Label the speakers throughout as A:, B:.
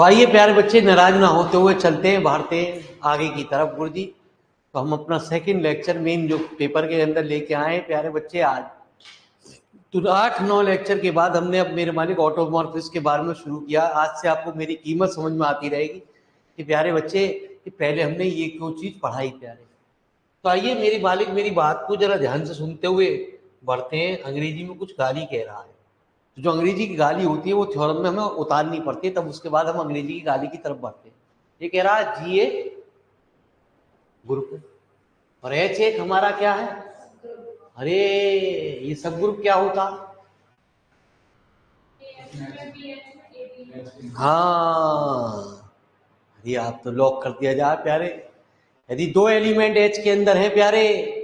A: तो आइए प्यारे बच्चे, नाराज ना होते हुए चलते हैं, बढ़ते हैं आगे की तरफ गुरुजी। तो हम अपना सेकंड लेक्चर मेन जो पेपर के अंदर लेके आए हैं प्यारे बच्चे आज। तो 8-9 लेक्चर के बाद हमने अब मेरे मालिक ऑटोमॉर्फिस के बारे में शुरू किया। आज से आपको मेरी कीमत समझ में आती रहेगी कि प्यारे बच्चे कि पहले हमने ये क्यों चीज पढ़ाई प्यारे। तो आइए मेरी मालिक मेरी बात को जरा ध्यान से सुनते हुए बढ़ते हैं। अंग्रेजी में कुछ गाली कह रहा है, तो जो अंग्रेजी की गाली होती है वो थ्योरम में हमें उतारनी पड़ती है, तब उसके बाद हम अंग्रेजी की गाली की तरफ बढ़ते हैं। ये कह रहा है जी ए ग्रुप और एच एक हमारा क्या है। अरे ये सब ग्रुप क्या होता। हाँ, अरे आप तो लॉक कर दिया जाए प्यारे। यदि दो एलिमेंट एच के अंदर है प्यारे,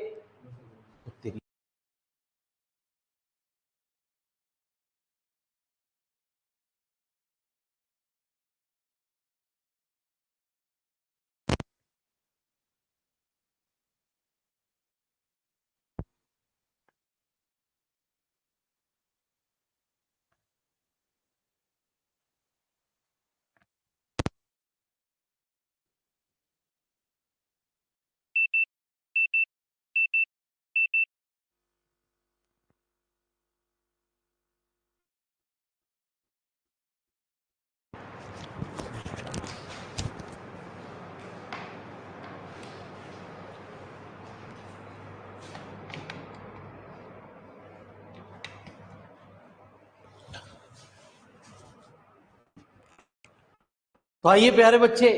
A: तो आइए प्यारे बच्चे,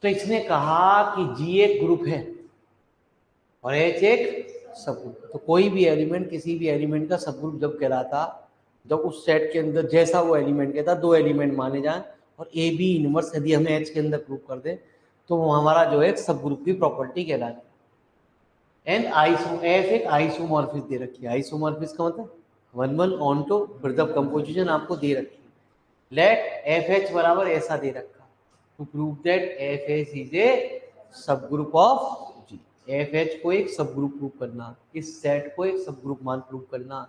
A: तो इसने कहा कि जी एक ग्रुप है और एच एक सब ग्रुप। तो कोई भी एलिमेंट किसी भी एलिमेंट का सब ग्रुप जब कहलाता, जब उस सेट के अंदर जैसा वो एलिमेंट कहता, दो एलिमेंट माने जाए और ए बी इनवर्स यदि हमें एच के अंदर प्रूव कर दे तो वो हमारा जो है सब ग्रुप की प्रॉपर्टी कहलाती। एंड आइसो एफ एक आइसोमॉर्फिस दे रखी है। आइसोमॉर्फिस का मतलब 1-1 ऑन टू ब्रेथ कंपोजिशन आपको दे रखी है। लेट एफ एच बराबर ऐसा दे रखा to prove that F H is a subgroup of G. F H को एक सब ग्रुप प्रूव करना, इस सेट को एक सब ग्रुप मान प्रूव करना।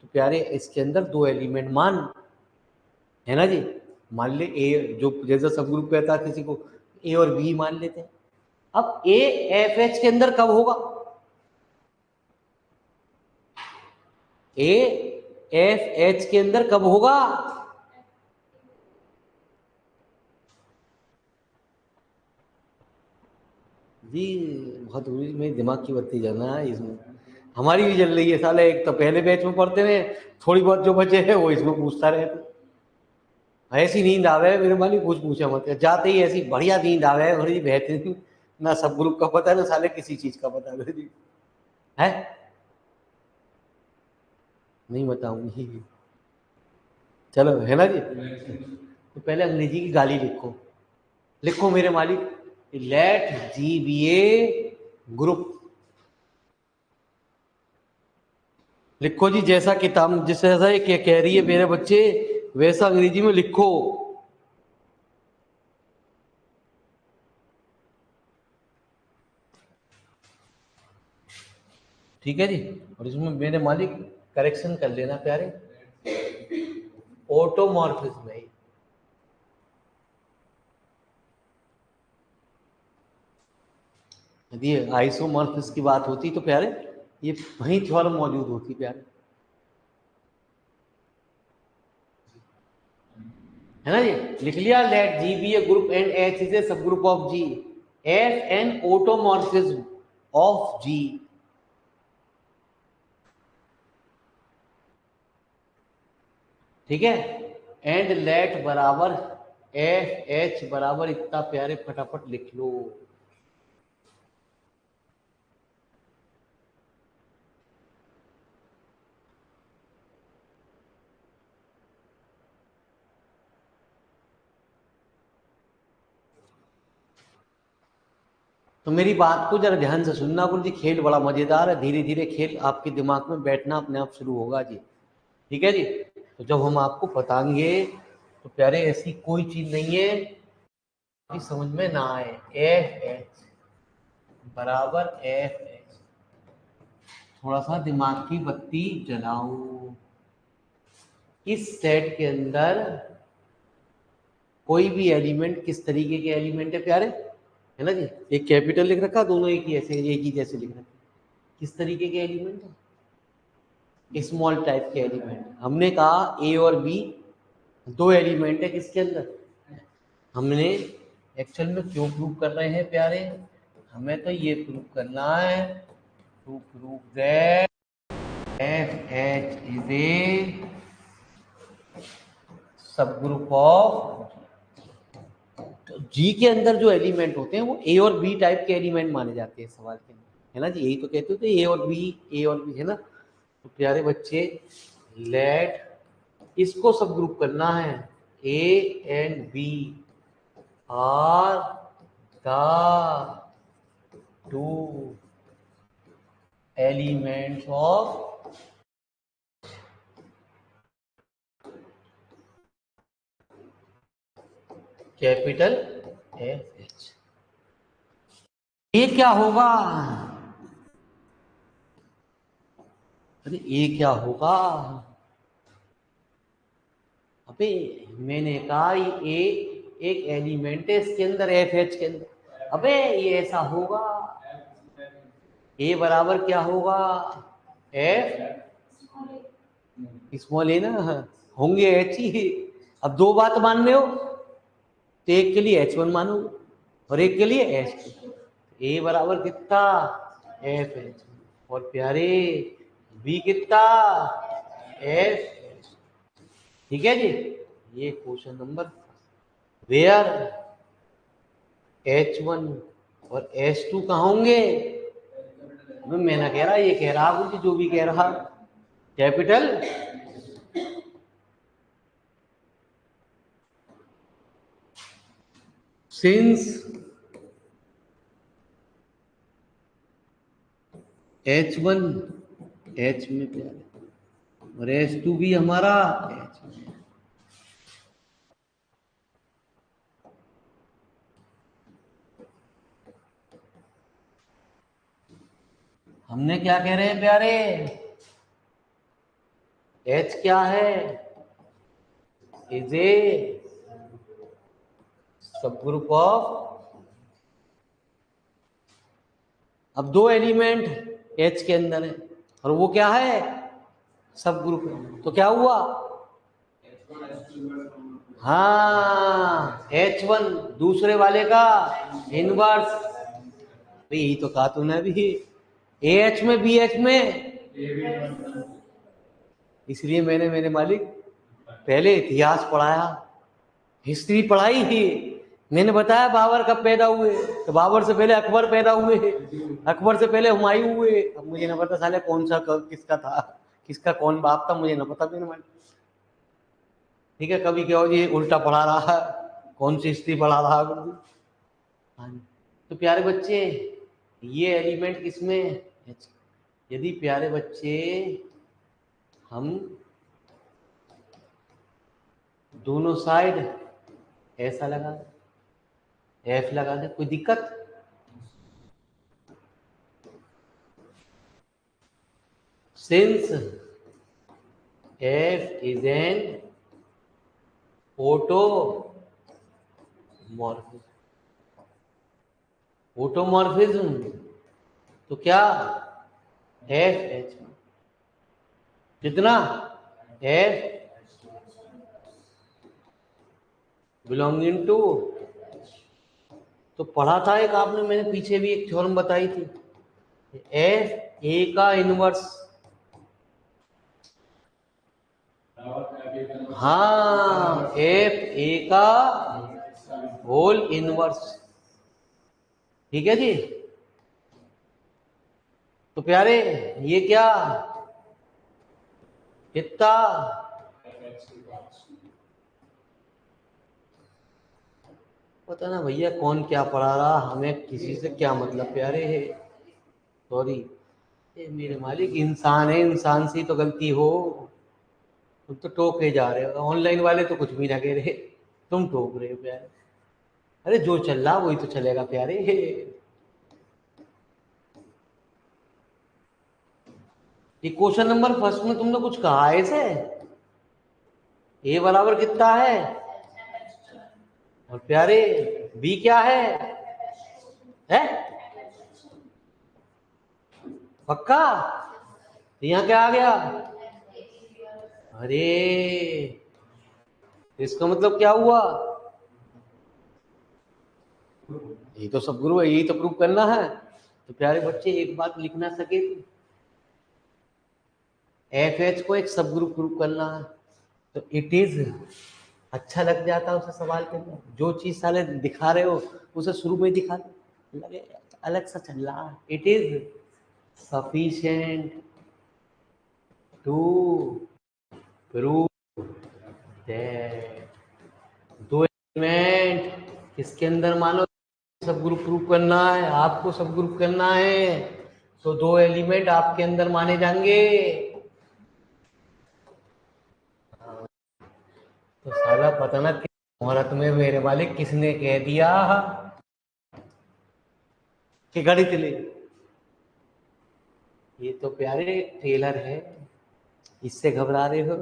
A: तो प्यारे इसके अंदर दो एलिमेंट मान है ना जी। मान ले ए, जो जैसा सब ग्रुप कहता है किसी को, ए और बी मान लेते हैं। अब ए एफ एच के अंदर कब होगा, ए एफ एच के अंदर कब होगा। जी बहुत हुई, मेरे दिमाग की बत्ती जलना है इसमें। हमारी भी जल रही है साला। एक तो पहले बैच में पढ़ते रहे, थोड़ी बहुत जो बचे हैं वो इसमें पूछता रहे। ऐसी नींद आवे मेरे मालिक कुछ पूछा मत, जाते ही ऐसी बढ़िया नींद आवे बड़ी बेहतरीन। ना सब ग्रुप का पता ना साले किसी चीज का पता है। नहीं बताऊंगी, चलो है ना जी। तो पहले अंग्रेजी की गाली लिखो, लिखो मेरे मालिक, late G be a group. लिखो जी, जैसा किताब जिस जैसा ये कह रही है मेरे बच्चे वैसा अंग्रेजी में लिखो। ठीक है जी। और इसमें मेरे मालिक करेक्शन कर लेना प्यारे, ऑटोमॉर्फिज्म है। यदि आइसोमॉर्फिज्म की बात होती तो प्यारे ये वही थ्योरम मौजूद होती प्यारे, है ना जी। लिख लिया, let G be a group and H is a subgroup of G. F an automorphism of G. ठीक है। एंड लेट बराबर एफ एच बराबर इतना प्यारे, फटाफट लिख लो। तो मेरी बात को जरा ध्यान से सुनना गुरु जी, खेल बड़ा मजेदार है, धीरे धीरे खेल आपके दिमाग में बैठना अपने आप शुरू होगा जी। ठीक है जी। तो जब हम आपको बताएंगे तो प्यारे ऐसी कोई चीज नहीं है कि समझ में ना आए। एफ एच बराबर एफ एच, थोड़ा सा दिमाग की बत्ती जलाओ। इस सेट के अंदर कोई भी एलिमेंट किस तरीके के एलिमेंट है प्यारे, है ना जी, एक कैपिटल लिख रखा, दोनों एक ही ऐसे एक ही जैसे लिख रखे, किस तरीके के एलिमेंट है, स्मॉल टाइप के एलिमेंट। हमने कहा ए और बी दो एलिमेंट है किसके अंदर, हमने एक्चुअल में क्यों प्रूव कर रहे हैं प्यारे, हमें तो ये प्रूव करना है to prove that F H is a subgroup of, तो जी के अंदर जो एलिमेंट होते हैं वो ए और बी टाइप के एलिमेंट माने जाते हैं सवाल के अंदर, है ना जी, यही तो कहते होते ए और बी, है ना। तो प्यारे बच्चे लेट इसको सब ग्रुप करना है, A and B are the two elements of capital F H. ये क्या होगा, अरे ये क्या होगा, अबे मैंने कहा ये एक एलिमेंट है इसके अंदर एफ एच के अंदर, अबे ये ऐसा होगा, ए बराबर क्या होगा एफ स्मॉल ए ना, होंगे एच ही। अब दो बात मान रहे हो तो एक के लिए H1 मानो और एक के लिए H2, ए बराबर कितना एफ एच, और प्यारे बी कितना एफ, ठीक है जी। ये क्वेश्चन नंबर वेयर H1 और H2 कहाँ होंगे, मैं ना कह रहा, ये कह रहा कुछ जो भी कह रहा, कैपिटल सिंस H1 H में प्यारे और H2 भी हमारा H में, हमने क्या कह रहे हैं प्यारे, H क्या है, is a subgroup of, अब दो एलिमेंट H के अंदर है और वो क्या है सब ग्रुप है, तो क्या हुआ, हाँ H1 दूसरे वाले का इनवर्स, यही तो कहा तूने अभी, AH में BH में, इसलिए मैंने मेरे मालिक पहले इतिहास पढ़ाया, हिस्ट्री पढ़ाई थी, मैंने बताया बाबर कब पैदा हुए, तो बाबर से पहले अकबर पैदा हुए, अकबर से पहले हुमायूं हुए, अब मुझे ना पता साले कौन सा किसका था, किसका कौन बाप था मुझे ना पता मेरे मालिक, ठीक है, कभी क्या हो ये उल्टा पढ़ा रहा है, कौन सी हिस्ट्री पढ़ा रहा है। हाँ, तो प्यारे बच्चे ये एलिमेंट किसमें, यदि प्यारे बच्चे हम दोनों साइड ऐसा लगा दे, एफ लगा दे, कोई दिक्कत, सिंस एफ इज एन ओटोमॉर्फिज्म, तो क्या एफ एच कितना एफ बिलोंगिंग टू, तो पढ़ा था एक आपने, मैंने पीछे भी एक थ्योरम बताई थी, एफ ए का इनवर्स, हाँ एफ ए का होल इनवर्स, ठीक है जी। तो प्यारे ये क्या कितना, पता ना भैया कौन क्या पढ़ा रहा, हमें किसी से क्या मतलब प्यारे है, सॉरी, ये मेरे मालिक इंसान है, इंसान से तो गलती हो, तुम तो टोके जा रहे हो, ऑनलाइन वाले तो कुछ भी ना कह रहे, तुम टोक रहे हो प्यारे, अरे जो चल रहा वही तो चलेगा प्यारे। ये क्वेश्चन नंबर फर्स्ट में तुमने कुछ कहा है इसे, ए बराबर कितना है, और प्यारे बी क्या है? पक्का? तो यहाँ क्या आ गया? अरे इसका मतलब क्या हुआ? यही तो सब ग्रुप है, यही तो प्रूव करना है। तो प्यारे बच्चे एक बात लिख ना सके, एफ एच को एक सब ग्रुप प्रूव करना है, तो इट इज अच्छा लग जाता है उसे सवाल के अंदर। जो चीज साले दिखा रहे हो उसे शुरू में ही दिखा दो, लगे अलग सा चल रहा है। It is sufficient to prove that. दो एलिमेंट किसके अंदर मानो सब ग्रुप प्रूव करना है, आपको सब ग्रुप करना है, तो दो एलिमेंट आपके अंदर माने जाएंगे। तो साला पता ना किस मुहूर्त में मेरे वाले किसने कह दिया कि गणित ले। ये तो प्यारे ट्रेलर है, इससे घबरा रहे हो?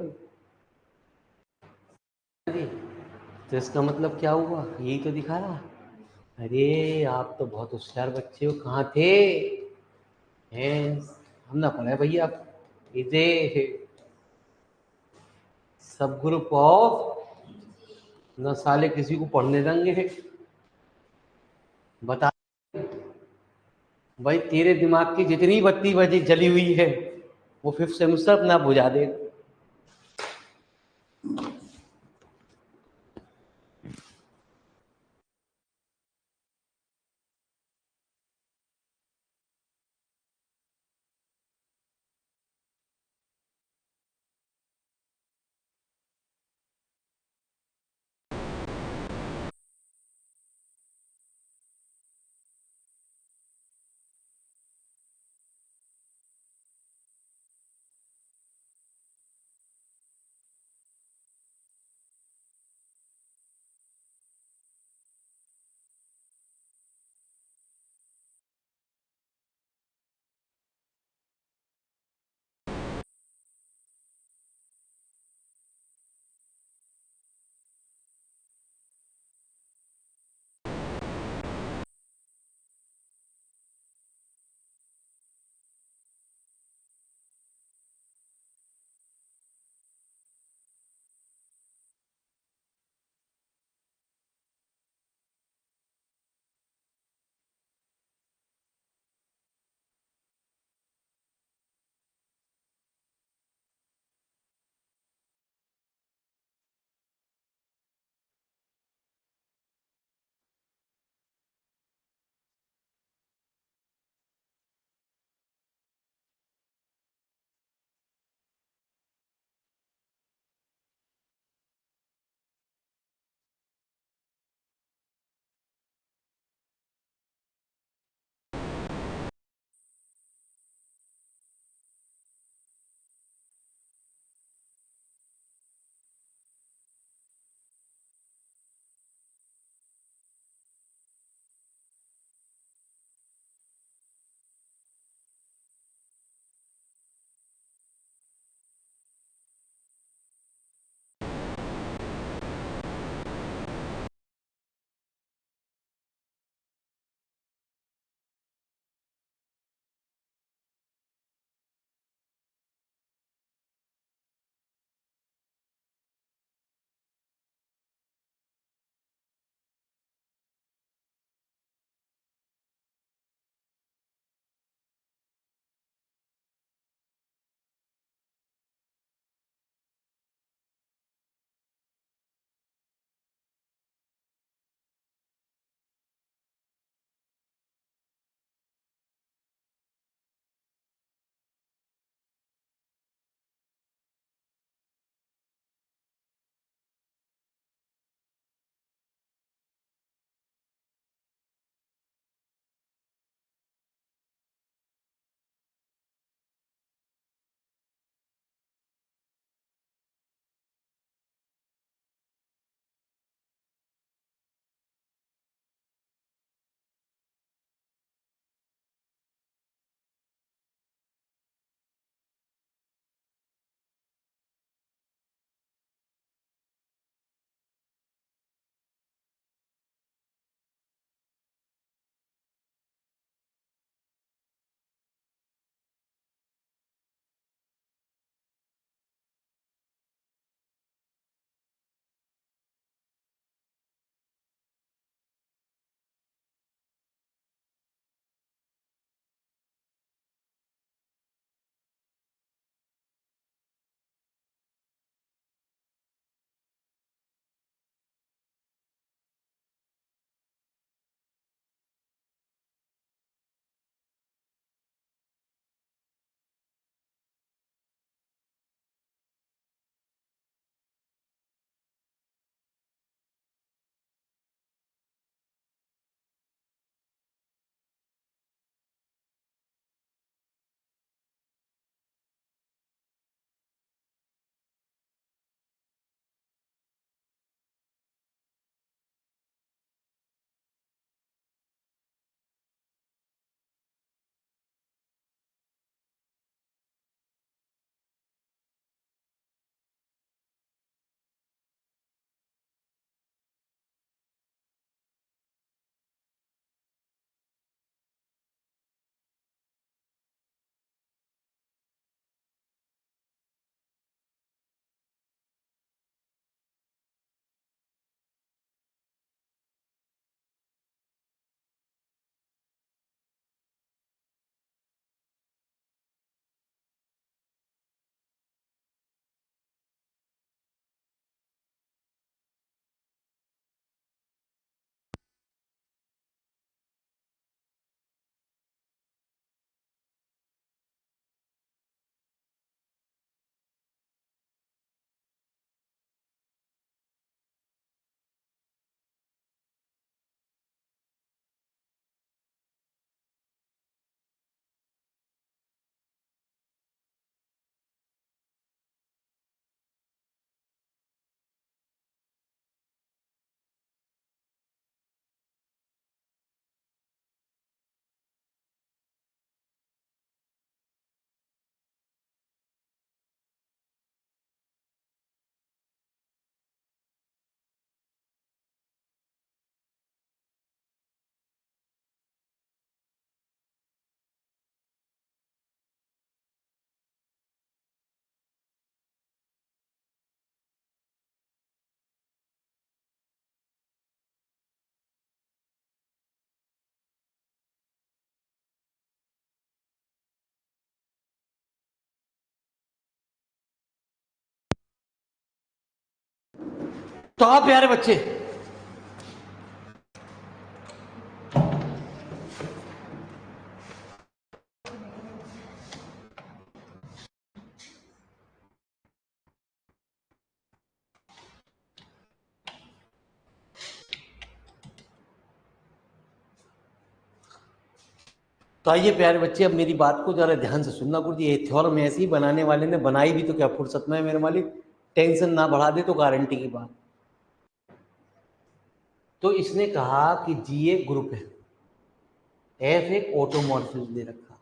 A: तो इसका मतलब क्या हुआ? यही तो दिखाया। अरे आप तो बहुत होशियार बच्चे हो, कहाँ थे? हैं हम ना पढ़े भैया। इसे सब ग्रुप ऑफ, न साले किसी को पढ़ने देंगे। बता भाई, तेरे दिमाग की जितनी बत्ती बजी जली हुई है वो फिफ्थ सेमेस्टर अपना बुझा दे। तो आप प्यारे बच्चे, तो आइए प्यारे बच्चे, अब मेरी बात को जरा ध्यान से सुनना। गुरुजी ये थ्योरम ऐसे ही बनाने वाले ने बनाई भी तो क्या फुर्सत में है मेरे मालिक, टेंशन ना बढ़ा दे तो गारंटी की बात। तो इसने कहा कि जी एक ग्रुप है, एफ एक ऑटोमॉर्फिज्म दे रखा,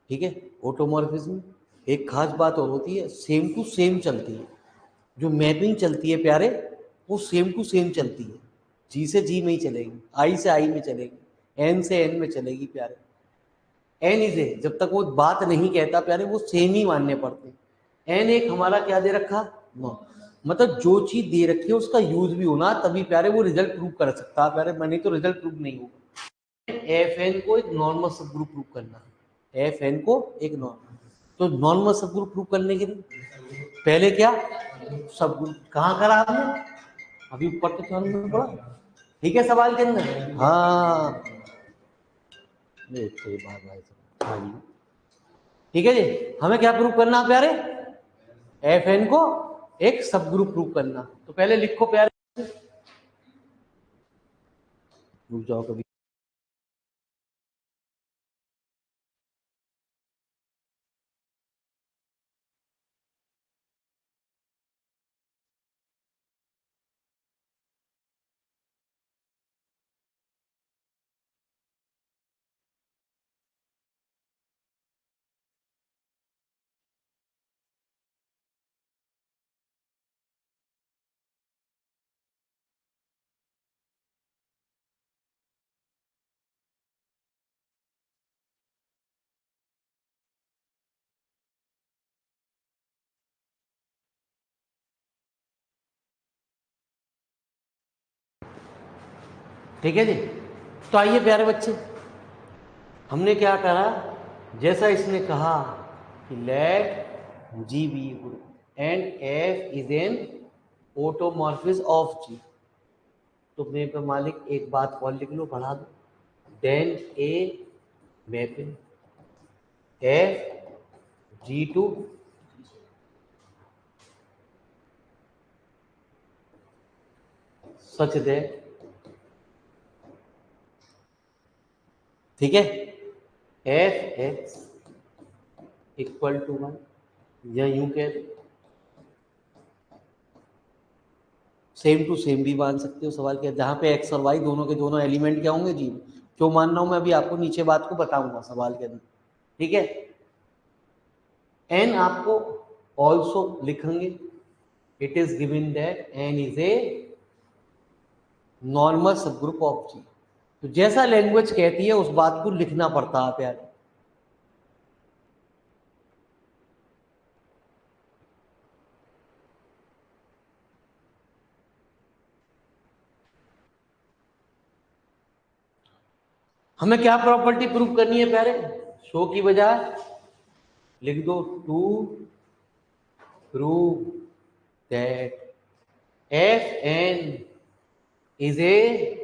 A: ठीक है। ऑटोमॉर्फिज्म एक खास बात और होती है, सेम टू सेम चलती है। जो मैपिंग चलती है प्यारे, वो सेम टू सेम चलती है, जी से जी में ही चलेगी, आई से आई में चलेगी, एन से एन में चलेगी प्यारे। एन इज ए, जब तक वो बात नहीं कहता प्यारे, वो सेम ही मानने पड़ते हैं। एन एक हमारा क्या दे रखा, नो, मतलब जो चीज दे रखी है उसका यूज भी होना, तभी प्यारे वो रिजल्ट प्रूव कर सकता है प्यारे, नहीं तो रिजल्ट प्रूव नहीं होगा। एफ एन को एक नॉर्मल सब ग्रुप प्रूव करना, एफ एन को एक नॉर्मल, तो नॉर्मल सब ग्रुप प्रूव करने के लिए पहले क्या, सब ग्रुप कहाँ करा आपने, अभी ऊपर तो ध्यान में पड़ा, ठीक है, सवाल के अंदर। हाँ हाँ जी, ठीक है जी। हमें क्या प्रूव करना प्यारे, एफ एन को एक सब ग्रुप प्रूव करना। तो पहले लिखो प्यारे, रुक जाओ कभी, ठीक है जी। तो आइए प्यारे बच्चे, हमने क्या करा, जैसा इसने कहा कि let G be group and F is an automorphism of G, तो मेरे मालिक एक बात और लिख लो, बढ़ा दो, then a mapping F G to such that, ठीक है, एफ एक्स इक्वल टू 1, या यूं कह दो, सेम टू सेम भी मान सकते हो, सवाल क्या, जहां पे एक्स और वाई दोनों के दोनों एलिमेंट क्या होंगे जी, क्यों मान रहा हूं मैं अभी आपको नीचे बात को बताऊंगा सवाल के अंदर, ठीक है। एन आपको ऑल्सो लिखेंगे, it is given that N is a normal subgroup of G, तो जैसा लैंग्वेज कहती है उस बात को लिखना पड़ता है प्यारे। हमें क्या प्रॉपर्टी प्रूव करनी है प्यारे, शो की बजाय लिख दो to prove that F N is a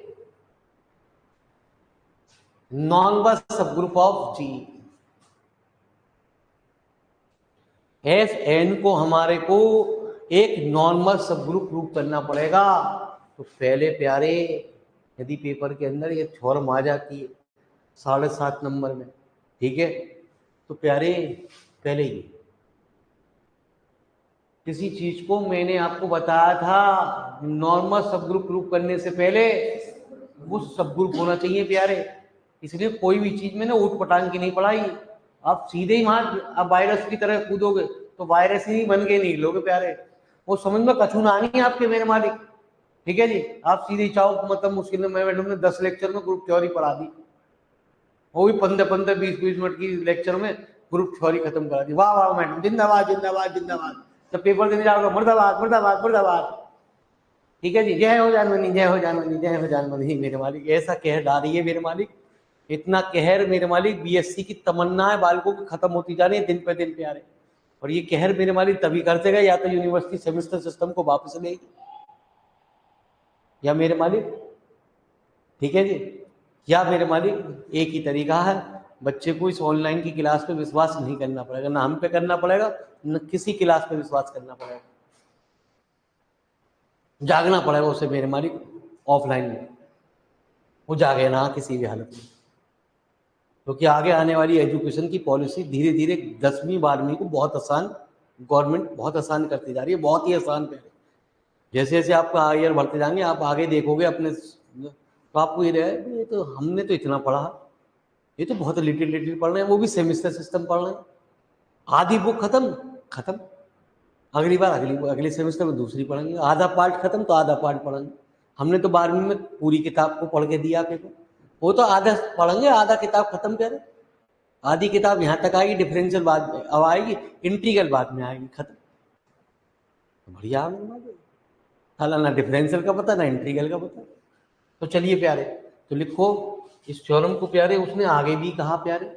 A: normal subgroup of G. F N को हमारे को एक नॉर्मल सब ग्रुप प्रूव करना पड़ेगा। तो पहले प्यारे, यदि पेपर के अंदर ये थ्योरम आ जाती है 7.5 नंबर में, ठीक है, तो प्यारे पहले ही किसी चीज को मैंने आपको बताया था, नॉर्मल सब ग्रुप प्रूव करने से पहले वो सब ग्रुप होना चाहिए प्यारे, इसलिए कोई भी चीज मैंने ऊट पटांग की नहीं पढ़ाई। आप सीधे ही वहां आप वायरस की तरह कूदोगे तो वायरस ही बन के नहीं लोगे प्यारे, वो समझ में कछु ना आनी है आपके मेरे मालिक, ठीक है जी। आप सीधे चाहो मतलब मुश्किल में मैडम ने 10 लेक्चर में ग्रुप थ्योरी पढ़ा दी, वो भी 15-15 20-20 मिनट की लेक्चर में ग्रुप थ्योरी खत्म करा दी, वाह वाह मैडम, जिंदाबाद जिंदाबाद जिंदाबाद, जब पेपर देने जाओगे मुर्दाबाद मुर्दाबाद मुर्दाबाद, ठीक है जी, जय हो जानवनी जय हो जानवनी जय हो जानवनी। मेरे मालिक ऐसा कहर डाली है मेरे मालिक, इतना कहर मेरे मालिक, बीएससी की तमन्ना है बालकों की खत्म होती जा रही है दिन पे दिन प्यारे, और ये कहर मेरे मालिक तभी कर सकेगा या तो यूनिवर्सिटी सेमेस्टर सिस्टम को वापस लेगी, या मेरे मालिक, ठीक है जी, या मेरे मालिक एक ही तरीका है, बच्चे को इस ऑनलाइन की क्लास पे विश्वास नहीं करना पड़ेगा, ना हम पे करना पड़ेगा, न किसी क्लास पे विश्वास करना पड़ेगा, जागना पड़ेगा उसे मेरे मालिक ऑफलाइन में, वो जागे ना किसी भी हालत में, क्योंकि आगे आने वाली एजुकेशन की पॉलिसी धीरे धीरे 10वीं 12वीं को बहुत आसान, गवर्नमेंट बहुत आसान करती जा रही है, बहुत ही आसान पे। जैसे जैसे आपका ईयर बढ़ते जाएंगे आप आगे देखोगे अपने, तो आपको ये रहे ये तो हमने तो इतना पढ़ा, ये तो बहुत लिटिल लिटिल पढ़ रहे हैं, वो भी सेमिस्टर सिस्टम पढ़ रहे हैं, आधी बुक खत्म खत्म, अगली बार अगले सेमेस्टर में दूसरी पढ़ेंगे, आधा पार्ट खत्म तो आधा पार्ट पढ़ेंगे। हमने तो 12वीं में पूरी किताब को पढ़ के दिया पेपर, वो तो आधा पढ़ेंगे आधा किताब खत्म करें, आधी किताब यहाँ तक आएगी, डिफरेंशियल बाद में अब आएगी, इंटीग्रल बाद में आएगी, खत्म, बढ़िया। हालांकि ना डिफरेंशियल का पता ना इंटीग्रल का पता। तो चलिए प्यारे, तो लिखो इस थ्योरम को प्यारे, उसने आगे भी कहा प्यारे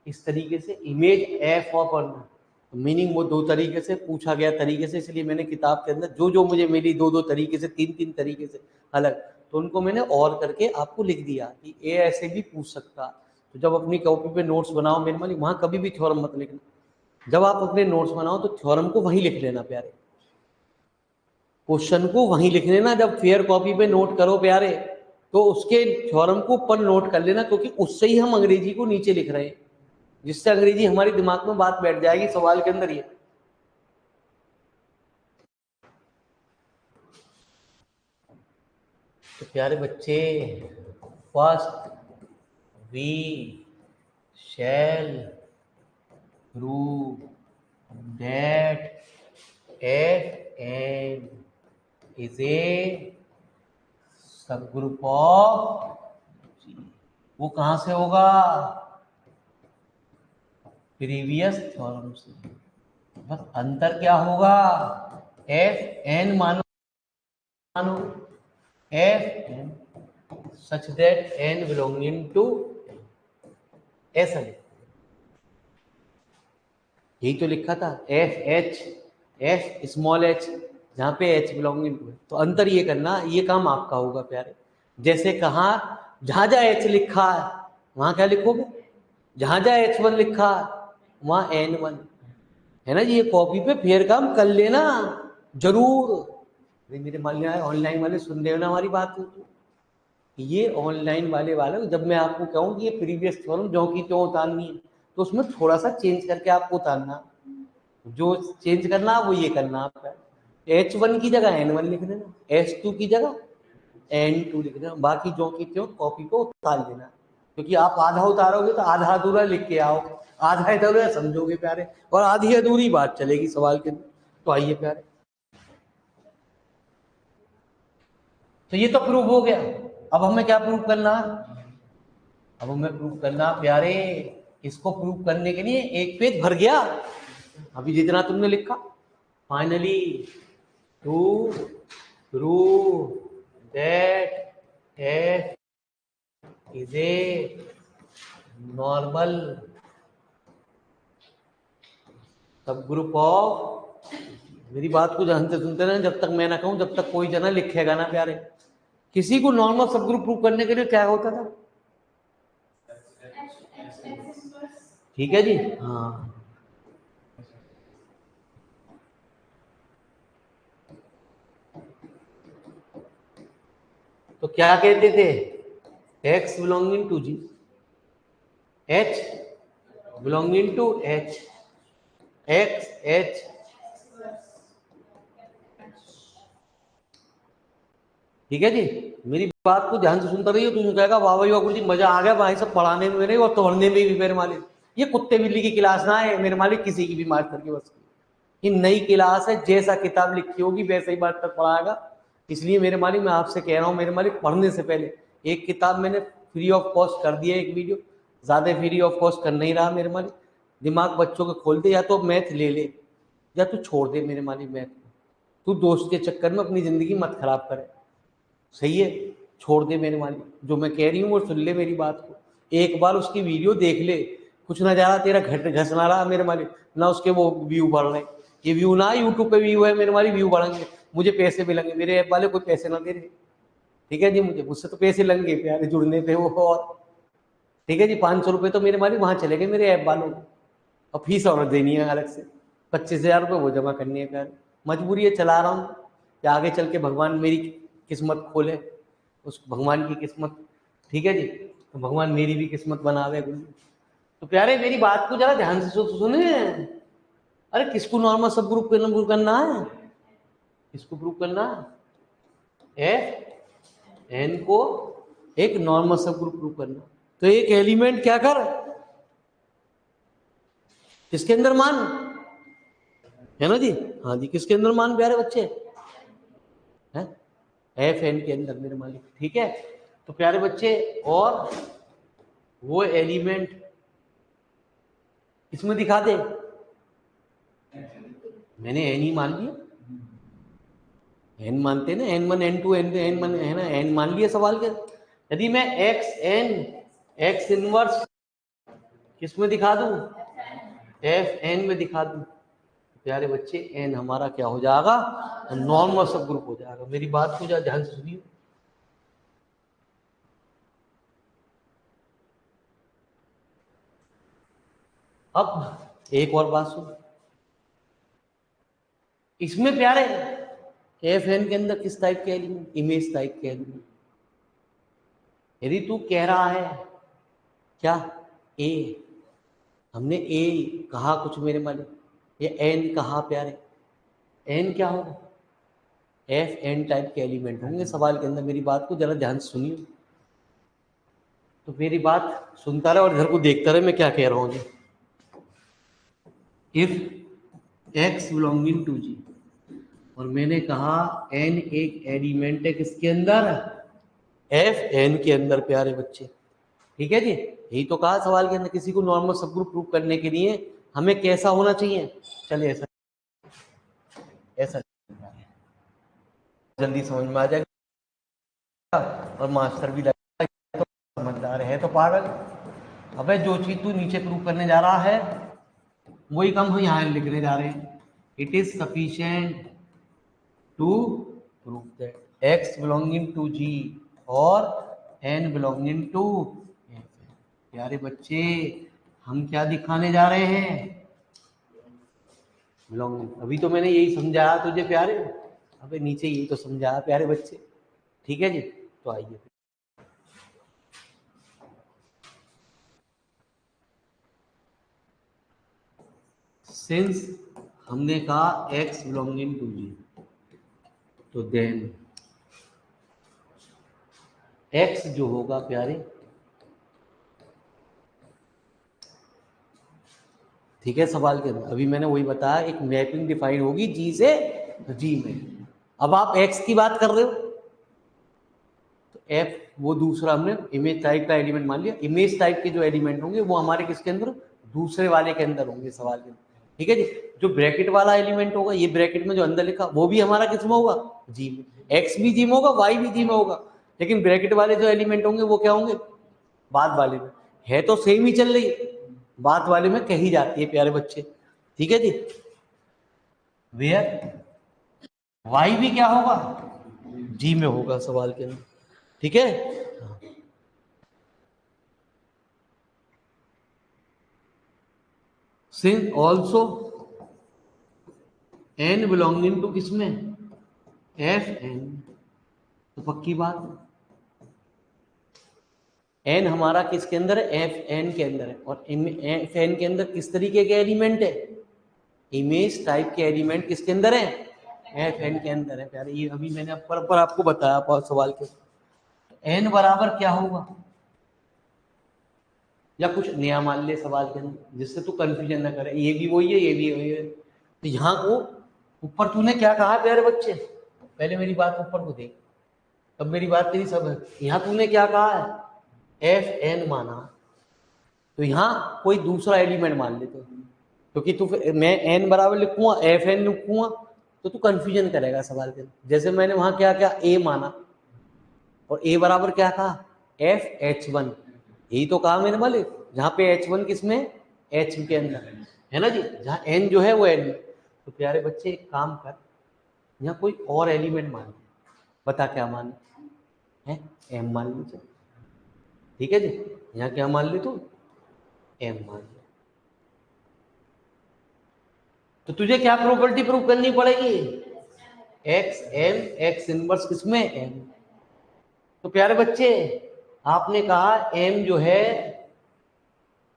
A: इस तरीके से, इमेज एफ ऑफ मीनिंग वो दो तरीके से पूछा गया तरीके से, इसलिए मैंने किताब के अंदर जो जो मुझे मिली दो दो तरीके से, तीन तीन तरीके से अलग, तो उनको मैंने और करके आपको लिख दिया कि ए ऐसे भी पूछ सकता। तो जब अपनी कॉपी पे नोट्स बनाओ मेरे मालिक, वहां कभी भी थ्योरम मत लिखना, जब आप अपने नोट्स बनाओ तो थ्योरम को वहीं लिख लेना प्यारे, क्वेश्चन को वहीं लिख लेना, जब फेयर कॉपी पे नोट करो प्यारे तो उसके थ्योरम को ऊपर नोट कर लेना, क्योंकि उससे ही हम अंग्रेजी को नीचे लिख रहे हैं, जिससे अंग्रेजी हमारे दिमाग में बात बैठ जाएगी सवाल के अंदर। ये तो प्यारे बच्चे, first we shall prove that F N is a subgroup of, वो कहां से होगा, प्रीवियस थ्योरम से। बस अंतर क्या होगा, एफ एन मानो F N such that N belonging to S, यही तो लिखा था, F H, F small H, जहाँ पे एच बिलोंगिंग टू है। तो अंतर ये करना, ये काम आपका होगा प्यारे। जैसे कहा जहाँ जहाँ एच लिखा है वहाँ क्या लिखोगे, जहाँ जहाँ H1 लिखा है वहाँ N1 है ना जी। ये कॉपी पे फेर काम कर लेना जरूर। मेरे मान लिया ऑनलाइन वाले सुन रहे हो ना हमारी बात, ये ऑनलाइन वाले जब मैं आपको कहूँ कि ये प्रीवियस थ्योरम जो की त्यों उतारनी है, तो उसमें थोड़ा सा चेंज करके आपको उतारना, जो चेंज करना वो ये करना आपका, H1 की जगह N1 लिख देना, H2 की जगह N2 लिख देना, बाकी जो की त्यों कॉपी को उतार देना, क्योंकि आप आधा उतारोगे तो आधा अधूरा लिख के आओ, आधा अधूरा समझोगे प्यारे, और आधी अधूरी बात चलेगी सवाल के अंदर। तो आइए प्यारे, तो ये तो प्रूव हो गया। अब हमें क्या प्रूव करना है, अब हमें प्रूव करना प्यारे, इसको प्रूव करने के लिए एक पेज भर गया अभी जितना तुमने लिखा। Finally to prove that F is a normal subgroup of, मेरी बात को ध्यान से सुनते ना, जब तक मैं ना कहूं जब तक कोई जना लिखेगा ना प्यारे। किसी को नॉर्मल सब ग्रुप प्रूव करने के लिए क्या होता था, ठीक है जी, हाँ तो क्या कहते थे, x belonging to G, h belonging to h, x h, ठीक है जी। मेरी बात को ध्यान से सुनता रहिए, तुम कहेगा वाह भाई वाह जी मजा आ गया भाई सब पढ़ाने में मेरे और तोड़ने में भी मेरे मालिक। ये कुत्ते बिल्ली की क्लास ना है मेरे मालिक, किसी की भी मास्टर की बस की। ये नई क्लास है, जैसा किताब लिखी होगी वैसे ही मास्टर पढ़ाएगा। इसलिए मेरे मालिक मैं आपसे कह रहा हूँ मेरे मालिक, पढ़ने से पहले एक किताब मैंने फ्री ऑफ कॉस्ट कर दिया, एक वीडियो ज्यादा फ्री ऑफ कॉस्ट कर नहीं रहा मेरे मालिक। दिमाग बच्चों को खोल दे, या तो मैथ ले ले या तू छोड़ दे मेरे मालिक मैथ को, तू दोस्त के चक्कर में अपनी जिंदगी मत खराब करे, सही है, छोड़ दे मेरे मालिक। जो मैं कह रही हूँ वो सुन ले मेरी बात को, एक बार उसकी वीडियो देख ले, कुछ ना जा रहा तेरा घस ना रहा मेरे मालिक, ना उसके वो व्यू बढ़ रहे। ये व्यू ना यूट्यूब पे व्यू है मेरे मालिक, व्यू बढ़ेंगे, मुझे पैसे मिलेंगे, मेरे ऐप वाले कोई पैसे ना दे रहे, ठीक है जी, मुझसे तो पैसे लग गए प्यारे जुड़ने पे वो, और ठीक है जी 500 रुपये तो मेरे मालिक वहाँ चले गए मेरे ऐप वालों को, और फीस और देनी है अलग से 25,000 रुपये वो जमा करनी है प्यारे। मजबूरी है, चला रहा हूँ कि आगे चल के भगवान मेरी किस्मत खोले, उस भगवान की किस्मत, ठीक है जी, तो भगवान मेरी भी किस्मत बनावे। तो प्यारे मेरी बात को जरा ध्यान से सुने। अरे किसको नॉर्मल सब ग्रुप करना है, किसको प्रूव करना है? एफ एन को एक नॉर्मल सब ग्रुप प्रूव करना। तो एक एलिमेंट क्या कर, किसके अंदर मान है ना जी, हाँ जी, किसके अंदर मान प्यारे बच्चे हैं? एफ एन के अंदर मेरे मालिक, ठीक है। तो प्यारे बच्चे, और वो एलिमेंट इसमें दिखा दे, मैंने एन ही मान लिया, एन मानते ना, N1 N2 N1 है ना, एन मान लिया सवाल के। यदि मैं एक्स एन एक्स इनवर्स किसमें दिखा दूं, एफ एन में दिखा दूं, प्यारे बच्चे एन हमारा क्या हो जाएगा, नॉर्मल सब ग्रुप हो जाएगा। मेरी बात को जरा ध्यान से सुनिए। अब एक और बात सुन, इसमें प्यारे एफ एन के अंदर किस टाइप के एलिमेंट, इमेज टाइप के एलिमेंट। यदि तू कह रहा है क्या ए, हमने ए कहा कुछ मेरे मालिक, ये एन कहा प्यारे, एन क्या होगा, एफ एन टाइप के एलिमेंट होंगे सवाल के अंदर। मेरी बात को जरा ध्यान से सुनिए, तो मेरी बात सुनता रहे और इधर को देखता रहे मैं क्या कह रहा हूँ जी। If x belonging to G, और मैंने कहा एन एक एलिमेंट है किसके अंदर, एफ एन के अंदर प्यारे बच्चे, ठीक है जी। यही तो कहा सवाल के अंदर, किसी को नॉर्मल सब ग्रुप प्रूव करने के लिए हमें कैसा होना चाहिए, चलिए ऐसा ऐसा जल्दी समझ में आ जाएगा, और मास्टर भी लगेगा, तो समझदार है तो पागल। अबे जो चीज तू नीचे प्रूव करने जा रहा है वही काम हम यहाँ लिखने जा रहे हैं। It is sufficient to prove that X belonging to G और एन बिलोंगिंग टू एफ। प्यारे बच्चे हम क्या दिखाने जा रहे हैं, बिलोंगिंग। अभी तो मैंने यही समझाया तुझे प्यारे, अबे नीचे यही तो समझाया प्यारे बच्चे, ठीक है जी। तो आइए, सिंस हमने कहा x बिलोंगिंग टू जी, तो देन x जो होगा प्यारे, ठीक है, सवाल के अंदर अभी मैंने वही बताया, एक मैपिंग डिफाइन होगी जी से जी में। अब आप x की बात कर रहे हो तो f वो दूसरा हमने इमेज टाइप का एलिमेंट मान लिया। इमेज टाइप के जो एलिमेंट होंगे वो हमारे किसके अंदर, दूसरे वाले के अंदर होंगे सवाल के अंदर, ठीक है जी। जो ब्रैकेट वाला एलिमेंट होगा, ये ब्रैकेट में जो अंदर लिखा वो भी हमारा किस में होगा, जी में। एक्स भी जी में होगा, वाई भी जी में होगा, लेकिन ब्रैकेट वाले जो एलिमेंट होंगे वो क्या होंगे, बाद वाले में। है तो सेम ही चल रही, बात वाले में कही जाती है प्यारे बच्चे, ठीक है जी। वेयर वाई भी क्या होगा, जी में होगा सवाल के अंदर, ठीक है। Since also N belonging to किसमें, एफ एन, तो पक्की बात एन हमारा किसके अंदर है, एफ एन के अंदर है। और एफ एन के अंदर किस तरीके के एलिमेंट है, इमेज टाइप के एलिमेंट किसके अंदर है, एफ एन के अंदर है प्यारे। ये अभी मैंने पर आपको बताया सवाल के, एन बराबर क्या होगा, या कुछ नया मान ले सवाल के अंदर जिससे तू कंफ्यूजन ना करे, ये भी वही है ये भी वही है। तो यहाँ को ऊपर तूने क्या कहा प्यारे बच्चे, पहले मेरी बात ऊपर को देख, अब मेरी बात तेरी सब है। यहाँ तूने क्या कहा है, एफ एन माना, तो यहाँ कोई दूसरा एलिमेंट मान लेते, क्योंकि तू मैं एन बराबर लिखूंगा एफ एन लिखूंगा तो तू कंफ्यूजन करेगा सवाल के। जैसे मैंने वहां क्या क्या ए माना, और ए बराबर क्या कहा, एफ एच वन, यही तो कहा मैंने मालिक, जहाँ पे एच वन किसमें, एच के अंदर है ना जी, जहाँ एन जो है वो एन। तो प्यारे बच्चे एक काम कर, यहाँ कोई और एलिमेंट मान, बता क्या मान है, एम मान लीजिए, ठीक है जी। यहाँ क्या मान ली तू, एम मान ली। तो तुझे क्या प्रॉपर्टी प्रूव करनी पड़ेगी, एक्स एम, एक्स इनवर्स किसमें, एम। तो प्यारे बच्चे आपने कहा एम जो है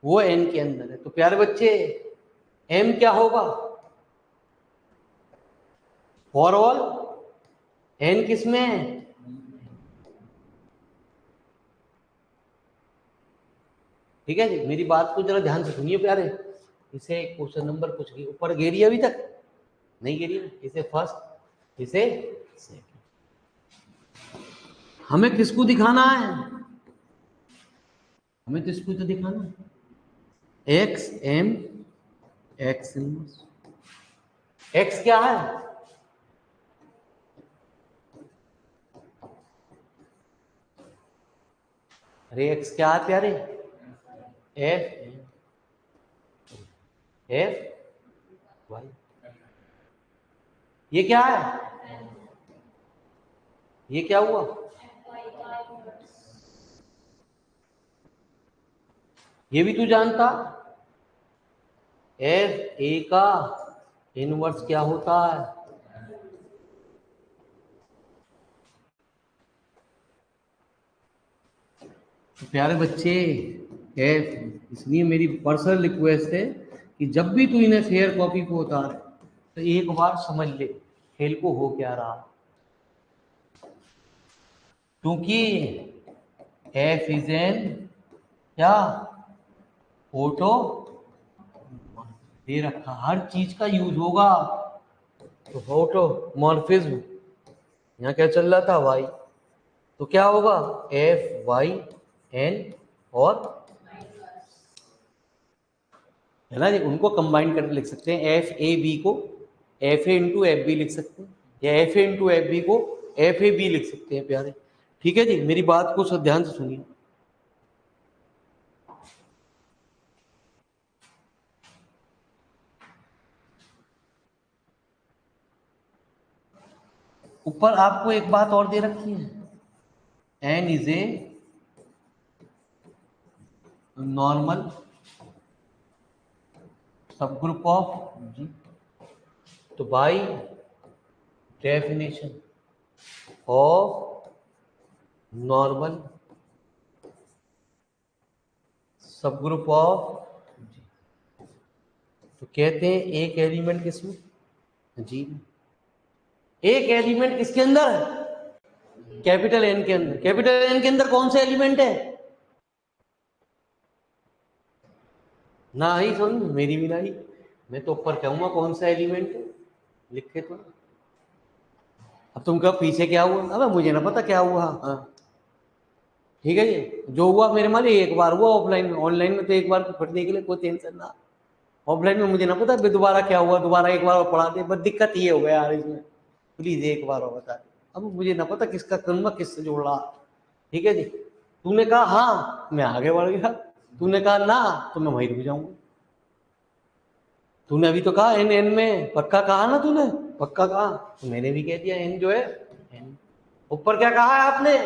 A: वो एन के अंदर है, तो प्यारे बच्चे एम क्या होगा, फॉर ऑल एन किसमें है, ठीक है जी। मेरी बात को जरा ध्यान से सुनिए प्यारे। इसे क्वेश्चन नंबर कुछ ऊपर गेरी अभी तक नहीं गेरी, इसे फर्स्ट, इसे सेकंड। हमें किसको दिखाना है, हमें किसको तो दिखाना है, X M X inverse. X क्या है, अरे एक्स क्या है प्यारे, एफ एफ वाई। ये क्या है, ये क्या हुआ, ये भी तू जानता, एफ ए का इनवर्स क्या होता है, तो प्यारे बच्चे एफ, इसलिए मेरी पर्सनल रिक्वेस्ट है कि जब भी तू इन्हें फेयर कॉपी को उतार तो एक बार समझ ले खेल को हो क्या रहा, क्योंकि एफ इज एन क्या फोटो दे रखा, हर चीज का यूज होगा, तो फोटो मॉर्फिज्म यहाँ क्या चल रहा था वाई, तो क्या होगा एफ वाई एन, और है ना जी, उनको कंबाइन करके लिख सकते हैं, एफ ए बी को F A into F B लिख सकते हैं, या F A into F B को एफ ए बी लिख सकते हैं प्यारे, ठीक है जी। मेरी बात को सब ध्यान से सुनिए। ऊपर आपको एक बात और दे रखी है, N is a normal subgroup of G, तो by definition of normal subgroup of G, तो कहते हैं एक एलिमेंट किसमें जी, एक एलिमेंट किसके अंदर है, कैपिटल एन के अंदर। कैपिटल एन के अंदर कौन सा एलिमेंट है, ना ही समझ मेरी भी नहीं, मैं तो ऊपर कहूंगा कौन सा एलिमेंट है, लिखे तो। अब तुम कब पीछे क्या हुआ, अब मुझे ना पता क्या हुआ, हाँ ठीक है जी। जो हुआ मेरे मान एक बार हुआ ऑफलाइन में, ऑनलाइन में तो एक बार फटने के लिए कोई टेंशन ना, ऑफलाइन में मुझे ना पता दोबारा क्या हुआ, दोबारा एक बार और पढ़ा दे, बस दिक्कत ये हो गया यार इसमें, प्लीज एक बार और बता दे। अब मुझे ना पता किसका करूंगा किससे जोड़ रहा, ठीक है जी। तूने कहा हाँ मैं आगे बढ़ गया, तूने कहा ना तो मैं वहीं रुक जाऊंगा। तूने अभी तो कहा एन एन में पक्का कहा ना, तूने पक्का कहा, तो मैंने भी कह दिया एन जो है एन। ऊपर क्या कहा है आपने,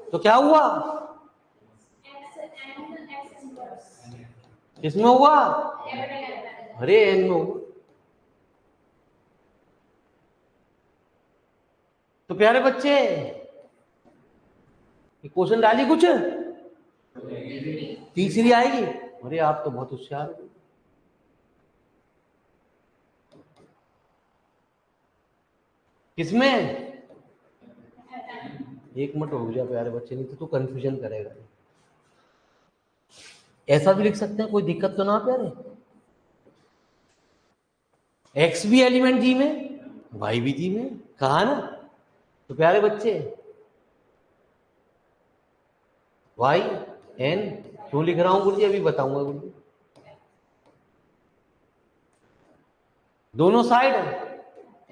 A: तो क्या हुआ, किसमें हुआ, अरे एन में हुआ। तो प्यारे बच्चे क्वेश्चन डाली कुछ, तीसरी आएगी, अरे आप तो बहुत होशियार हो। किसमें, एक मिनट हो गया प्यारे बच्चे, नहीं तो तू कंफ्यूजन करेगा। ऐसा भी लिख सकते हैं, कोई दिक्कत तो ना प्यारे, एक्स भी एलिमेंट जी में वाई भी जी में, कहा ना। तो प्यारे बच्चे वाई एन क्यों लिख रहा हूं गुरुजी, अभी बताऊंगा गुरुजी। दोनों साइड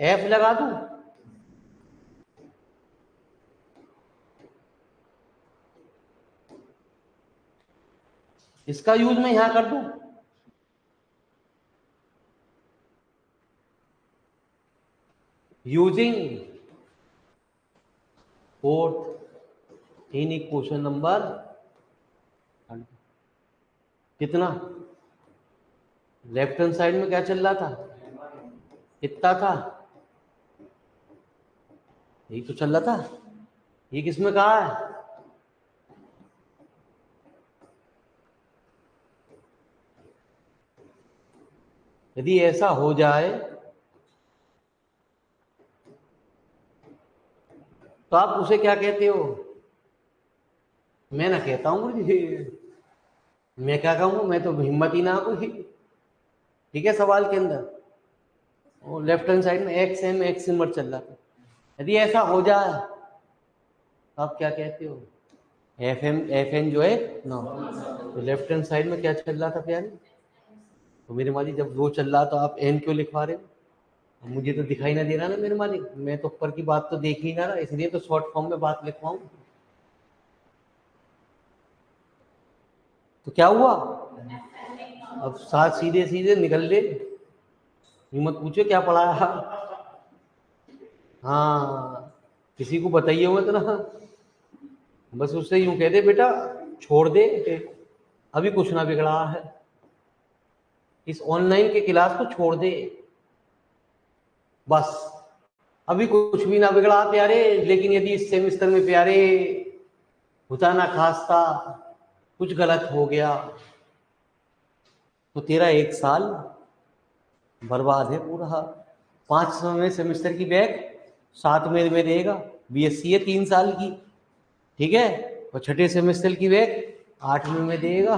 A: एफ लगा दूं, इसका यूज मैं यहां कर दूं, using fourth in equation number कितना, लेफ्ट हैंड साइड में क्या चल रहा था, कितना था, यही तो चल रहा था। ये किसमें कहा है, यदि ऐसा हो जाए तो आप उसे क्या कहते हो, मैं ना कहता हूँ जी, मैं क्या कहूँ, मैं तो हिम्मत ही ना कोई। ठीक है, सवाल के अंदर और लेफ्ट हैंड साइड में एक्स सिम्बल चल रहा था, यदि ऐसा हो जाए तो आप क्या कहते हो, एफ एन जो है ना, तो लेफ्ट हैंड साइड में क्या चल रहा था प्यारे, तो मेरे मालिक जब वो चल रहा तो आप एन क्यों लिखवा रहे हो, मुझे तो दिखाई ना दे रहा ना मेरे मालिक, मैं तो ऊपर की बात तो देख ही ना रहा, इसलिए तो शॉर्ट फॉर्म में बात लिखवाऊं। तो क्या हुआ, अब साथ सीधे सीधे निकल ले, हिम्मत पूछो क्या पढ़ाया। हाँ, किसी को बताइए मत ना, बस उससे यूं कह दे बेटा छोड़ दे, अभी कुछ ना बिगड़ा है, इस ऑनलाइन के क्लास को छोड़ दे, बस अभी कुछ भी ना बिगड़ा प्यारे, लेकिन यदि इस सेमिस्टर में प्यारे खुदा ना खास्ता कुछ गलत हो गया तो तेरा एक साल बर्बाद है पूरा। 5वें सेमेस्टर की बैग 7वें में देगा, बीएससी है 3 साल की, ठीक है, और छठे सेमेस्टर की बैग 8वें में देगा,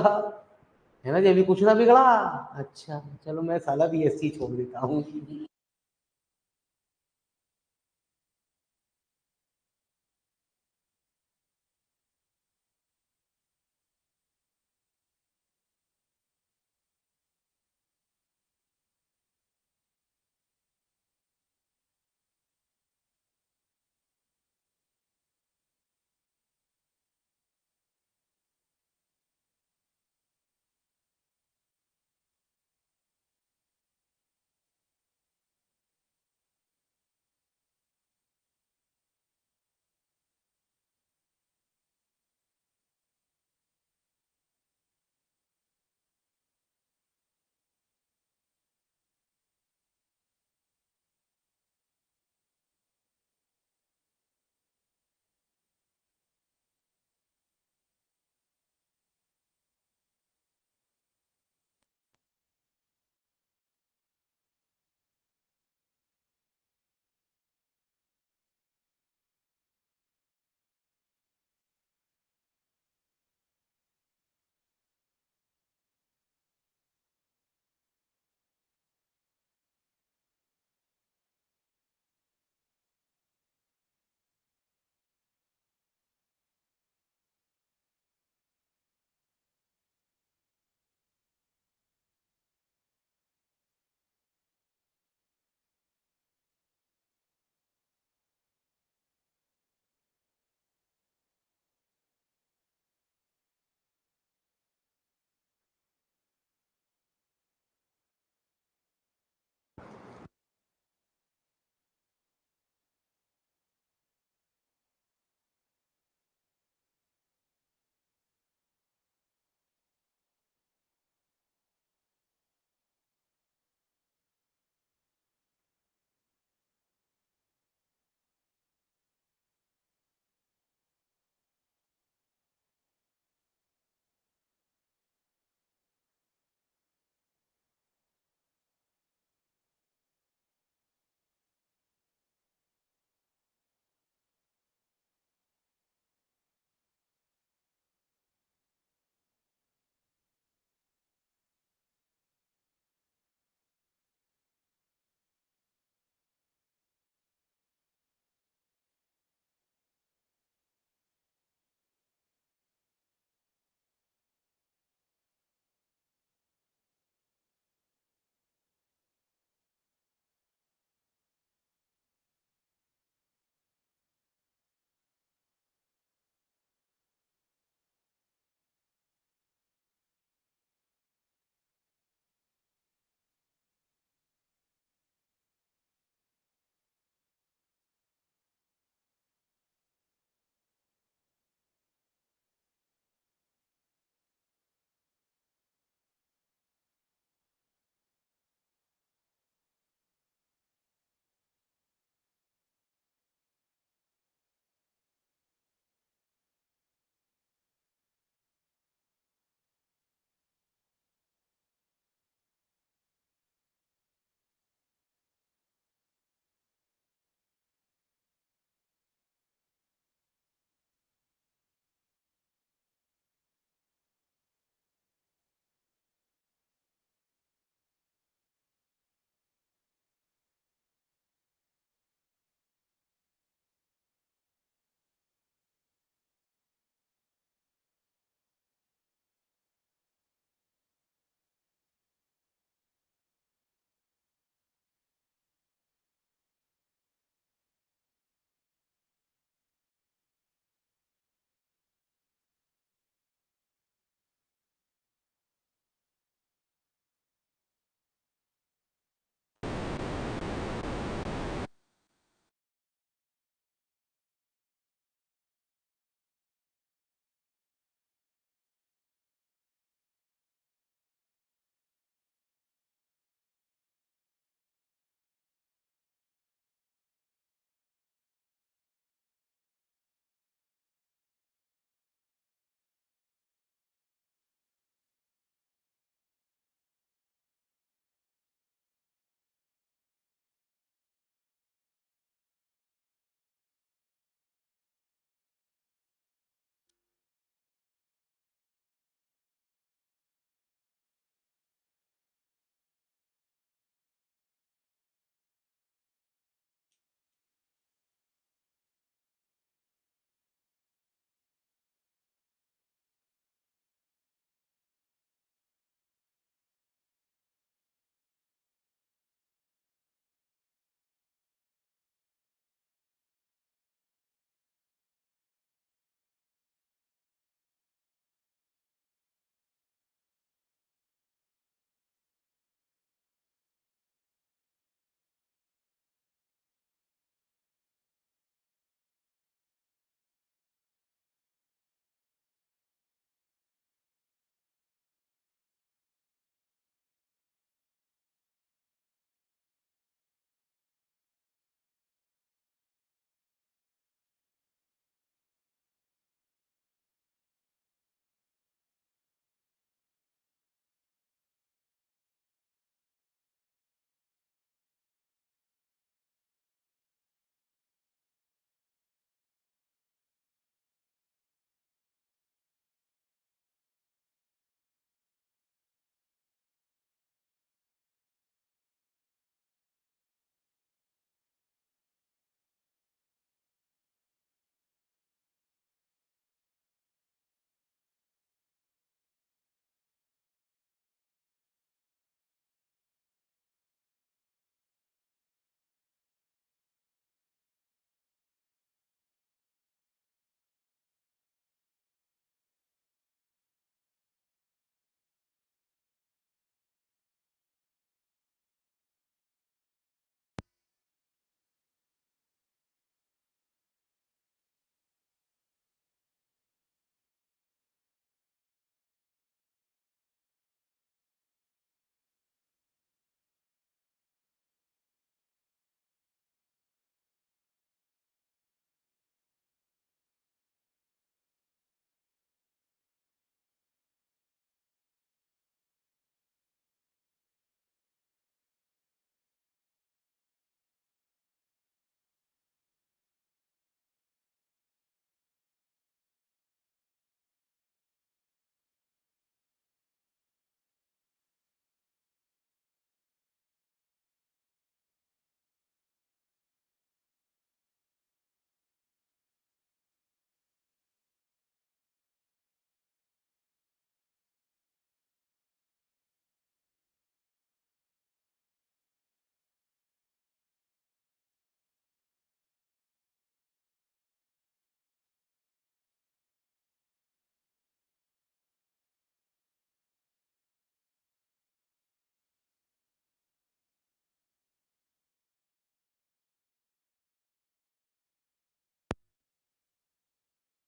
A: है ना जी, अभी कुछ ना बिगड़ा। अच्छा चलो मैं साला बीएससी छोड़ देता हूँ।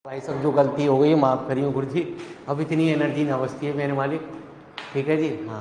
A: भाई सब जो गलती हो गई माफ़ करियो गुरु जी, अब इतनी एनर्जी ना बचती है मेरे मालिक। ठीक है जी, हाँ।